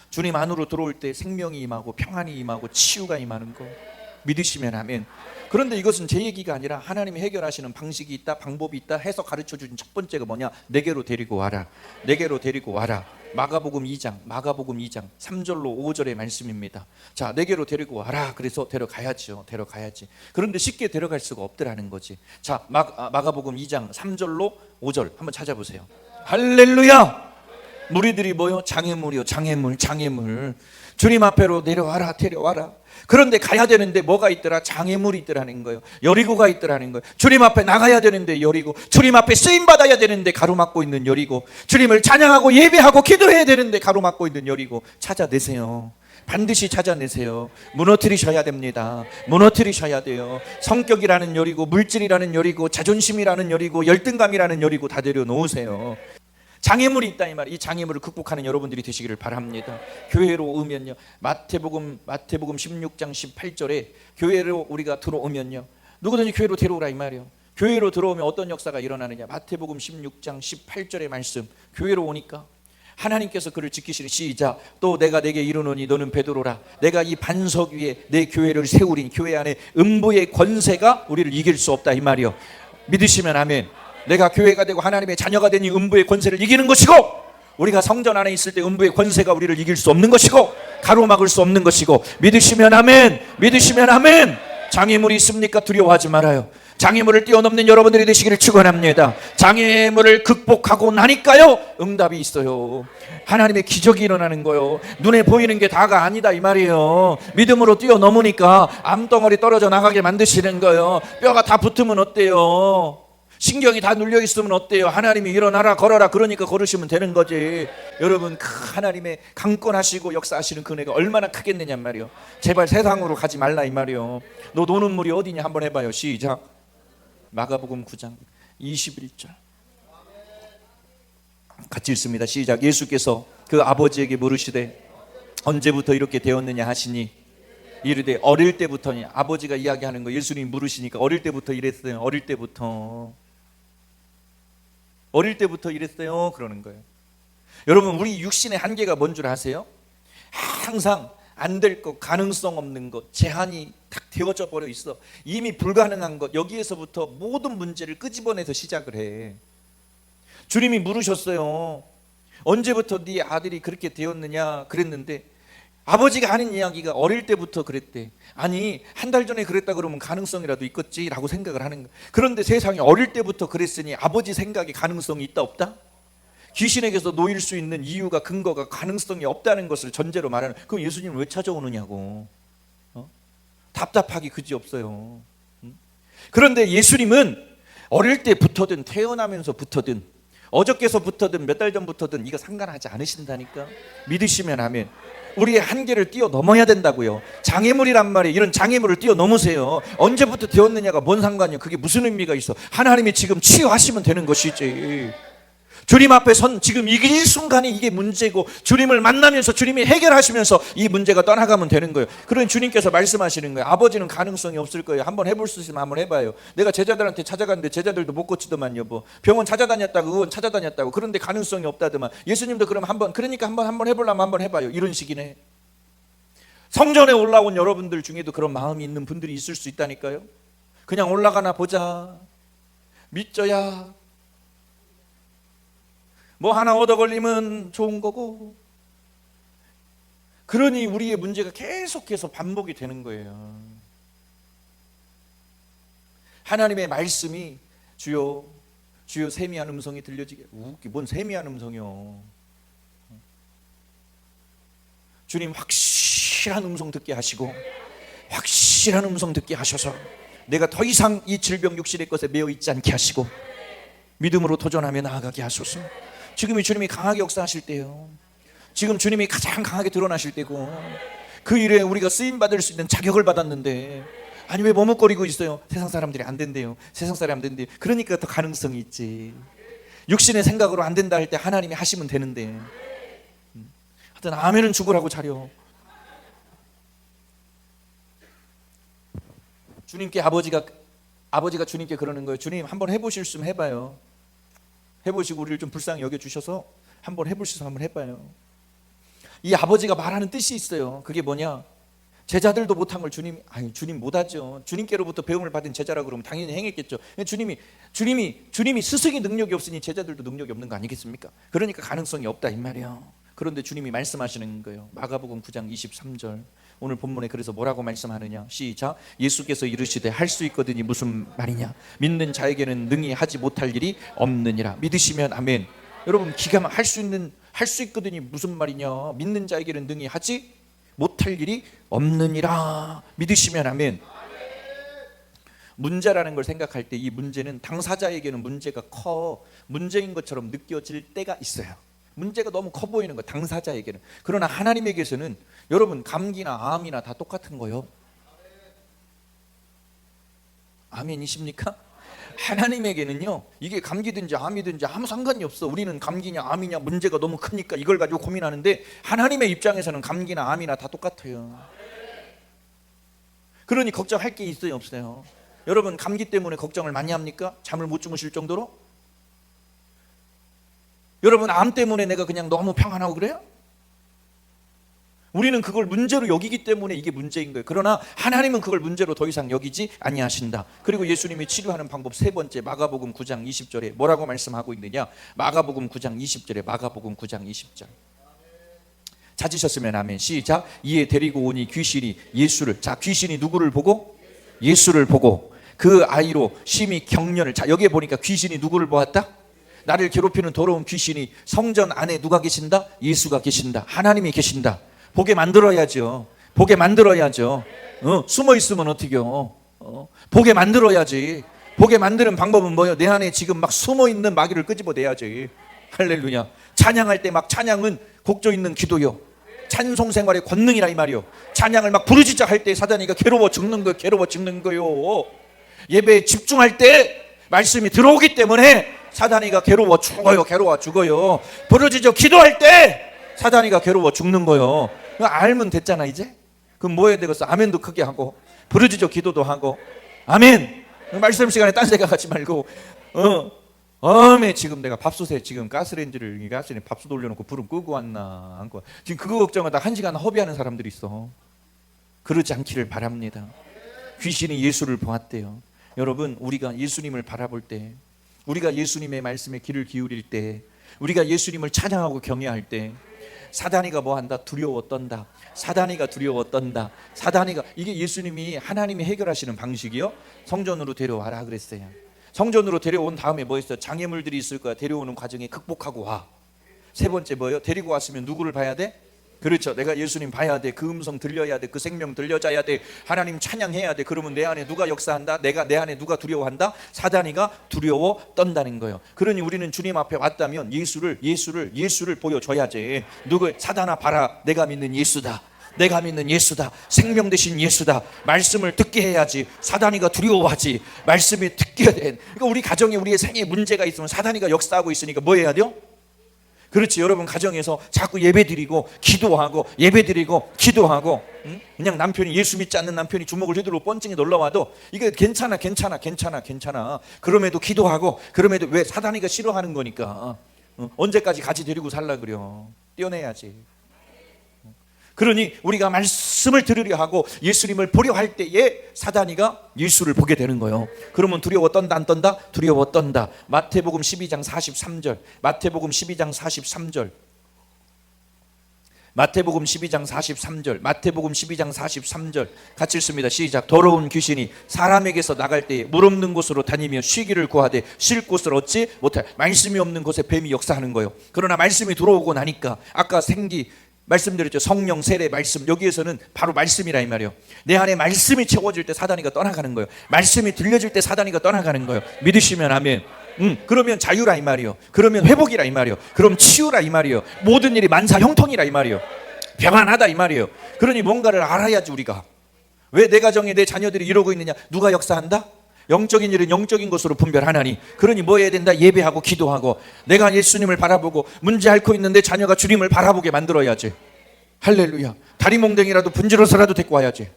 주님 안으로 들어올 때 생명이 임하고 평안이 임하고 치유가 임하는 거 믿으시면 아멘. 그런데 이것은 제 얘기가 아니라 하나님이 해결하시는 방식이 있다, 방법이 있다 해서 가르쳐 주신 첫 번째가 뭐냐? 내게로 데리고 와라. 내게로 데리고 와라. 마가복음 2장 3절로 5절의 말씀입니다. 자, 내게로 데리고 와라. 그래서 데려가야죠. 데려가야지. 그런데 쉽게 데려갈 수가 없더라는 거지. 자, 마가복음 2장 3절로 5절 한번 찾아보세요. 할렐루야. 무리들이 뭐요? 장애물이요. 장애물. 주님 앞에로 내려와라. 데려와라. 그런데 가야 되는데 뭐가 있더라? 장애물이 있더라는 거예요. 여리고가 있더라는 거예요. 주님 앞에 나가야 되는데 여리고, 주님 앞에 쓰임 받아야 되는데 가로막고 있는 여리고, 주님을 찬양하고 예배하고 기도해야 되는데 가로막고 있는 여리고. 찾아내세요. 반드시 찾아내세요. 무너뜨리셔야 됩니다. 무너뜨리셔야 돼요. 성격이라는 여리고, 물질이라는 여리고, 자존심이라는 여리고, 열등감이라는 여리고 다 내려놓으세요. 장애물이 있다 이 말. 이 장애물을 극복하는 여러분들이 되시기를 바랍니다. 교회로 오면요, 마태복음 16장 18절에 교회로 우리가 들어오면요, 누구든지 교회로 데려오라 이 말이에요. 교회로 들어오면 어떤 역사가 일어나느냐? 마태복음 16장 18절의 말씀. 교회로 오니까 하나님께서 그를 지키시는, 시작. 또 내가 내게 이르노니 너는 베드로라. 내가 이 반석 위에 내 교회를 세우리니. 교회 안에 음부의 권세가 우리를 이길 수 없다 이 말이요. 믿으시면 아멘. 내가 교회가 되고 하나님의 자녀가 되니 음부의 권세를 이기는 것이고, 우리가 성전 안에 있을 때 음부의 권세가 우리를 이길 수 없는 것이고, 가로막을 수 없는 것이고. 믿으시면 아멘. 믿으시면 아멘. 장애물이 있습니까? 두려워하지 말아요. 장애물을 뛰어넘는 여러분들이 되시기를 축원합니다. 장애물을 극복하고 나니까요, 응답이 있어요. 하나님의 기적이 일어나는 거예요. 눈에 보이는 게 다가 아니다 이 말이에요. 믿음으로 뛰어넘으니까 암덩어리 떨어져 나가게 만드시는 거예요. 뼈가 다 붙으면 어때요? 신경이 다 눌려 있으면 어때요? 하나님이 일어나라 걸어라 그러니까 걸으시면 되는 거지. 여러분, 하나님의 강권하시고 역사하시는 그 은혜가 얼마나 크겠느냐 말이요. 제발 세상으로 가지 말라 이 말이요. 너 노는 물이 어디냐 한번 해봐요. 시작. 마가복음 9장 21절 같이 읽습니다. 시작. 예수께서 그 아버지에게 물으시되 언제부터 이렇게 되었느냐 하시니 이르되 어릴 때부터니. 아버지가 이야기하는 거 예수님이 물으시니까 어릴 때부터 이랬어요. 어릴 때부터 이랬어요 그러는 거예요. 여러분, 우리 육신의 한계가 뭔 줄 아세요? 항상 안 될 것, 가능성 없는 것, 제한이 딱 되어져 버려 있어. 이미 불가능한 것, 여기에서부터 모든 문제를 끄집어내서 시작을 해. 주님이 물으셨어요. 언제부터 네 아들이 그렇게 되었느냐 그랬는데, 아버지가 하는 이야기가 어릴 때부터 그랬대. 아니, 한 달 전에 그랬다 그러면 가능성이라도 있겠지라고 생각을 하는 거야. 그런데 세상에 어릴 때부터 그랬으니 아버지 생각에 가능성이 있다 없다? 귀신에게서 놓일 수 있는 이유가, 근거가, 가능성이 없다는 것을 전제로 말하는. 그럼 예수님은 왜 찾아오느냐고. 답답하기 그지없어요. 그런데 예수님은 어릴 때부터든 태어나면서부터든 어저께서부터든 몇 달 전부터든 이거 상관하지 않으신다니까. 믿으시면 아멘. 우리의 한계를 뛰어넘어야 된다고요. 장애물이란 말이에요. 이런 장애물을 뛰어넘으세요. 언제부터 되었느냐가 뭔 상관이에요. 그게 무슨 의미가 있어. 하나님이 지금 치유하시면 되는 것이지. 주님 앞에 선 지금 이 순간이 이게 문제고, 주님을 만나면서 주님이 해결하시면서 이 문제가 떠나가면 되는 거예요. 그러니 주님께서 말씀하시는 거예요. 아버지는 가능성이 없을 거예요. 한번 해볼 수 있으면 한번 해봐요. 내가 제자들한테 찾아갔는데 제자들도 못 고치더만 여보. 병원 찾아다녔다고, 의원 찾아다녔다고. 그런데 가능성이 없다더만. 예수님도 그럼 그러니까 한번 해보려면 한번 해봐요. 이런 식이네. 성전에 올라온 여러분들 중에도 그런 마음이 있는 분들이 있을 수 있다니까요. 그냥 올라가나 보자. 믿져야 뭐 하나 얻어 걸리면 좋은 거고. 그러니 우리의 문제가 계속해서 반복이 되는 거예요. 하나님의 말씀이 주여 세미한 음성이 들려지게. 뭔 세미한 음성이요. 주님 확실한 음성 듣게 하시고, 확실한 음성 듣게 하셔서 내가 더 이상 이 질병 육신의 것에 매여 있지 않게 하시고 믿음으로 도전하며 나아가게 하소서. 지금이 주님이 강하게 역사하실 때요. 지금 주님이 가장 강하게 드러나실 때고, 그 일에 우리가 쓰임받을 수 있는 자격을 받았는데 아니 왜 머뭇거리고 있어요? 세상 사람들이 안 된대요. 세상 사람이 안 된대요. 그러니까 더 가능성이 있지. 육신의 생각으로 안 된다 할 때 하나님이 하시면 되는데. 하여튼 아멘은 죽으라고 차려. 주님께 아버지가 주님께 그러는 거예요. 주님 한번 해보실 수 있으면 해봐요. 해보시고 우리를 좀 불쌍히 여겨주셔서 한번 해볼 수 있으면 한번 해봐요. 이 아버지가 말하는 뜻이 있어요. 그게 뭐냐? 제자들도 못한 걸 주님 못하죠. 주님께로부터 배움을 받은 제자라 그러면 당연히 행했겠죠. 주님이 스승이 능력이 없으니 제자들도 능력이 없는 거 아니겠습니까? 그러니까 가능성이 없다 이 말이에요. 그런데 주님이 말씀하시는 거예요. 마가복음 9장 23절. 오늘 본문에 그래서 뭐라고 말씀하느냐? 시작. 예수께서 이르시되 할 수 있거든이 무슨 말이냐? 믿는 자에게는 능히 하지 못할 일이 없느니라. 믿으시면 아멘. 여러분 기가 할 수 있거든이 무슨 말이냐? 믿는 자에게는 능히 하지 못할 일이 없느니라. 믿으시면 아멘. 문제라는 걸 생각할 때 이 문제는 당사자에게는 문제가 문제인 것처럼 느껴질 때가 있어요. 문제가 너무 커 보이는 거 당사자에게는. 그러나 하나님에게서는 여러분 감기나 암이나 다 똑같은 거예요. 아멘이십니까? 하나님에게는요 이게 감기든지 암이든지 아무 상관이 없어. 우리는 감기냐 암이냐 문제가 너무 크니까 이걸 가지고 고민하는데 하나님의 입장에서는 감기나 암이나 다 똑같아요. 그러니 걱정할 게 있어요 없어요? 여러분 감기 때문에 걱정을 많이 합니까? 잠을 못 주무실 정도로? 여러분 암 때문에 내가 그냥 너무 평안하고 그래요? 우리는 그걸 문제로 여기기 때문에 이게 문제인 거예요. 그러나 하나님은 그걸 문제로 더 이상 여기지 아니하신다. 그리고 예수님이 치료하는 방법 세 번째 마가복음 9장 20절에 뭐라고 말씀하고 있느냐? 마가복음 9장 20절에 마가복음 9장 20절 찾으셨으면 아멘. 시작. 이에 데리고 오니 귀신이 예수를, 자 귀신이 누구를 보고? 예수를 보고 그 아이로 심히 격려를. 자 여기에 보니까 귀신이 누구를 보았다? 나를 괴롭히는 더러운 귀신이 성전 안에 누가 계신다? 예수가 계신다. 하나님이 계신다. 보게 만들어야죠. 보게 만들어야죠. 숨어 있으면 어떡해요? 보게 만들어야지. 보게 만드는 방법은 뭐예요? 내 안에 지금 막 숨어 있는 마귀를 끄집어내야지. 할렐루야. 찬양할 때 막 찬양은 곡조 있는 기도요. 찬송 생활의 권능이라 이 말이요. 찬양을 막 부르짖자 할 때 사단이가 괴로워 죽는 거예요. 괴로워 죽는 거요. 예배에 집중할 때 말씀이 들어오기 때문에 사단이가 괴로워 죽어요. 괴로워 죽어요. 부르짖어 기도할 때 사단이가 괴로워 죽는 거요. 알면 됐잖아 이제. 그럼 뭐 해야 되겠어? 아멘도 크게 하고 부르짖어 기도도 하고 아멘. 말씀 시간에 딴 생각하지 말고 어메 지금 내가 밥솥에 지금 가스레인지를 밥솥 올려놓고 불은 끄고 왔나 안 끄고 지금 그거 걱정하다 1시간 허비하는 사람들이 있어. 그러지 않기를 바랍니다. 귀신이 예수를 보았대요. 여러분 우리가 예수님을 바라볼 때, 우리가 예수님의 말씀에 귀를 기울일 때, 우리가 예수님을 찬양하고 경외할 때 사단이가 뭐한다? 두려워 떤다. 사단이가 두려워 떤다. 사단이가, 이게 예수님이 하나님이 해결하시는 방식이요. 성전으로 데려와라 그랬어요. 성전으로 데려온 다음에 뭐 했어요? 장애물들이 있을 거야. 데려오는 과정에 극복하고 와. 세 번째 뭐예요? 데리고 왔으면 누구를 봐야 돼? 그렇죠. 내가 예수님 봐야 돼. 그 음성 들려야 돼. 그 생명 들려줘야 돼. 하나님 찬양해야 돼. 그러면 내 안에 누가 역사한다? 내 안에 누가 두려워한다? 사단이가 두려워 떤다는 거예요. 그러니 우리는 주님 앞에 왔다면 예수를 보여줘야지. 사단아 봐라. 내가 믿는 예수다. 내가 믿는 예수다. 생명 되신 예수다. 말씀을 듣게 해야지. 사단이가 두려워하지. 말씀이 듣게 돼. 그러니까 우리 가정에 우리의 생에 문제가 있으면 사단이가 역사하고 있으니까 뭐 해야 돼요? 그렇지. 여러분 가정에서 자꾸 예배드리고 기도하고 예배드리고 기도하고 그냥 남편이 예수 믿지 않는 남편이 주먹을 휘두르고 뻔찡이 놀러와도 이게 괜찮아. 그럼에도 기도하고 그럼에도 왜 사단이가 싫어하는 거니까 언제까지 같이 데리고 살라 그래요. 떼어내야지. 그러니 우리가 말씀을 들으려 하고 예수님을 보려 할 때에 사단이가 예수를 보게 되는 거예요. 그러면 두려워 떤다 안 떤다? 두려워 떤다. 마태복음 12장 43절. 마태복음 12장 43절. 마태복음 12장 43절. 마태복음 12장 43절. 같이 읽습니다. 시작. 더러운 귀신이 사람에게서 나갈 때에 물 없는 곳으로 다니며 쉬기를 구하되 쉴 곳을 얻지 못해. 말씀이 없는 곳에 뱀이 역사하는 거예요. 그러나 말씀이 들어오고 나니까 아까 말씀드렸죠. 성령, 세례, 말씀. 여기에서는 바로 말씀이라 이 말이에요. 내 안에 말씀이 채워질 때 사단이가 떠나가는 거예요. 말씀이 들려질 때 사단이가 떠나가는 거예요. 믿으시면 아멘. 그러면 자유라 이 말이에요. 그러면 회복이라 이 말이에요. 그럼 치유라 이 말이에요. 모든 일이 만사 형통이라 이 말이에요. 평안하다 이 말이에요. 그러니 뭔가를 알아야지 우리가. 왜 내 가정에 내 자녀들이 이러고 있느냐? 누가 역사한다? 영적인 일은 영적인 것으로 분별하나니, 그러니 뭐 해야 된다? 예배하고 기도하고 내가 예수님을 바라보고 문제 앓고 있는데 자녀가 주님을 바라보게 만들어야지. 할렐루야. 다리 몽댕이라도 분지러서라도 데리고 와야지.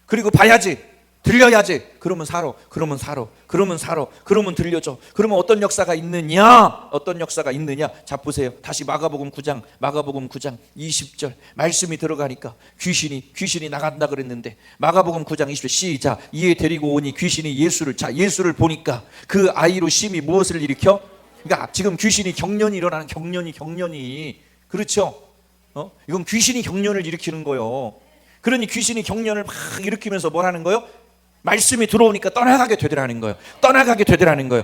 그리고 봐야지. 들려야지. 그러면 살아. 그러면 살아. 그러면 살아. 그러면 들려줘. 그러면 어떤 역사가 있느냐? 어떤 역사가 있느냐? 자 보세요. 다시 마가복음 9장 20절 말씀이 들어가니까 귀신이 나간다 그랬는데, 마가복음 9장 20절 시작. 이에 데리고 오니 귀신이 예수를 보니까 그 아이로 심히 무엇을 일으켜? 그러니까 지금 귀신이 경련이 일어나는, 경련이 그렇죠? 이건 귀신이 경련을 일으키는 거예요. 그러니 귀신이 경련을 막 일으키면서 뭐라는 거예요? 말씀이 들어오니까 떠나가게 되더라는 거예요. 떠나가게 되더라는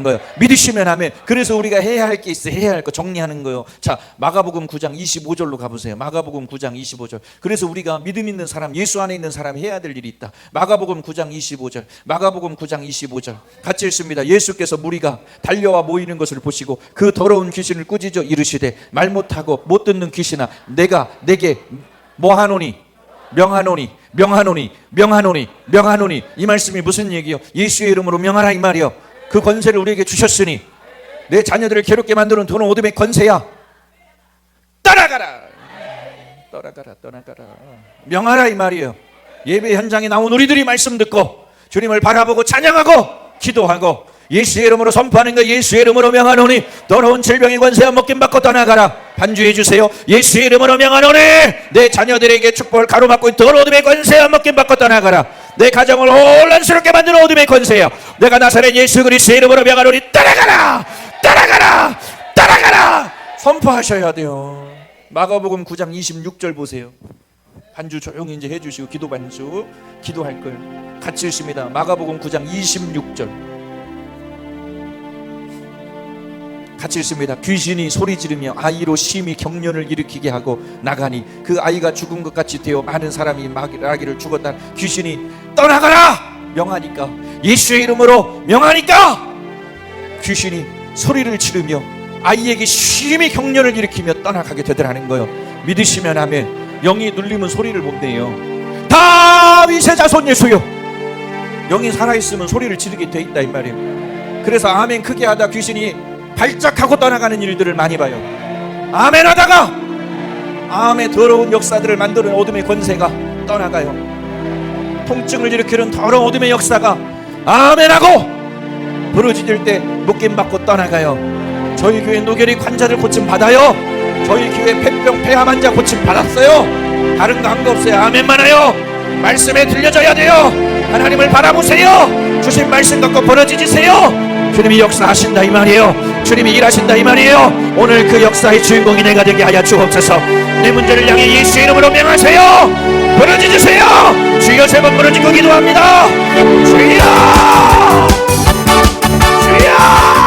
거예요. 믿으시면 아멘. 그래서 우리가 해야 할 게 있어. 해야 할 거 정리하는 거예요. 자, 마가복음 9장 25절로 가보세요. 마가복음 9장 25절. 그래서 우리가 믿음 있는 사람, 예수 안에 있는 사람이 해야 될 일이 있다. 마가복음 9장 25절. 마가복음 9장 25절 같이 읽습니다. 예수께서 무리가 달려와 모이는 것을 보시고 그 더러운 귀신을 꾸짖어 이르시되, 말 못하고 못 듣는 귀신아, 내가 내게 뭐하노니? 명하노니. 이 말씀이 무슨 얘기요? 예수의 이름으로 명하라 이 말이요. 그 권세를 우리에게 주셨으니 내 자녀들을 괴롭게 만드는 돈은 어둠의 권세야. 떠나가라. 명하라 이 말이에요. 예배 현장에 나온 우리들이 말씀 듣고 주님을 바라보고 찬양하고 기도하고 예수의 이름으로 선포하는 거. 예수의 이름으로 명하노니 더러운 질병의 권세와 먹김 받고 떠나가라. 반주해 주세요. 예수의 이름으로 명하노니 내 자녀들에게 축복을 가로막고 있는 더러운 어둠의 권세와 먹김 받고 떠나가라. 내 가정을 혼란스럽게 만드는 어둠의 권세야, 내가 나사렛 예수 그리스도의 이름으로 명하노니 떠나가라. 선포하셔야 돼요. 마가복음 9장 26절 보세요. 반주 조용히 이제 해주시고 기도 반주 기도할 거예요. 같이 읽습니다. 마가복음 9장 26절 같이 읽습니다. 귀신이 소리 지르며 아이로 심히 경련을 일으키게 하고 나가니 그 아이가 죽은 것 같이 되어 많은 사람이 마귀를 죽었다. 귀신이 떠나가라 명하니까, 예수의 이름으로 명하니까 귀신이 소리를 지르며 아이에게 심히 경련을 일으키며 떠나가게 되더라는 거예요. 믿으시면 아멘. 영이 눌리면 소리를 못 내요. 다윗의 자손 예수요. 영이 살아있으면 소리를 지르게 돼 있다 이 말이에요. 그래서 아멘 크게 하다 귀신이 발작하고 떠나가는 일들을 많이 봐요. 아멘 하다가 암의 더러운 역사들을 만드는 어둠의 권세가 떠나가요. 통증을 일으키는 더러운 어둠의 역사가 아멘하고 부르짖을 때 묶임 받고 떠나가요. 저희 교회 노결이 관자를 고침 받아요. 저희 교회 폐병 폐암 환자 고침 받았어요. 다른 거 한 거 없어요. 아멘만 해요. 말씀에 들려져야 돼요. 하나님을 바라보세요. 주신 말씀 갖고 부르짖으세요. 주님이 역사하신다 이 말이에요. 주님이 일하신다 이 말이에요. 오늘 그 역사의 주인공이 내가 되게 하여 주옵소서. 내 문제를 향해 예수의 이름으로 명하세요. 부르짖으세요. 주여 3번 부르짖고 기도합니다. 주여, 주여.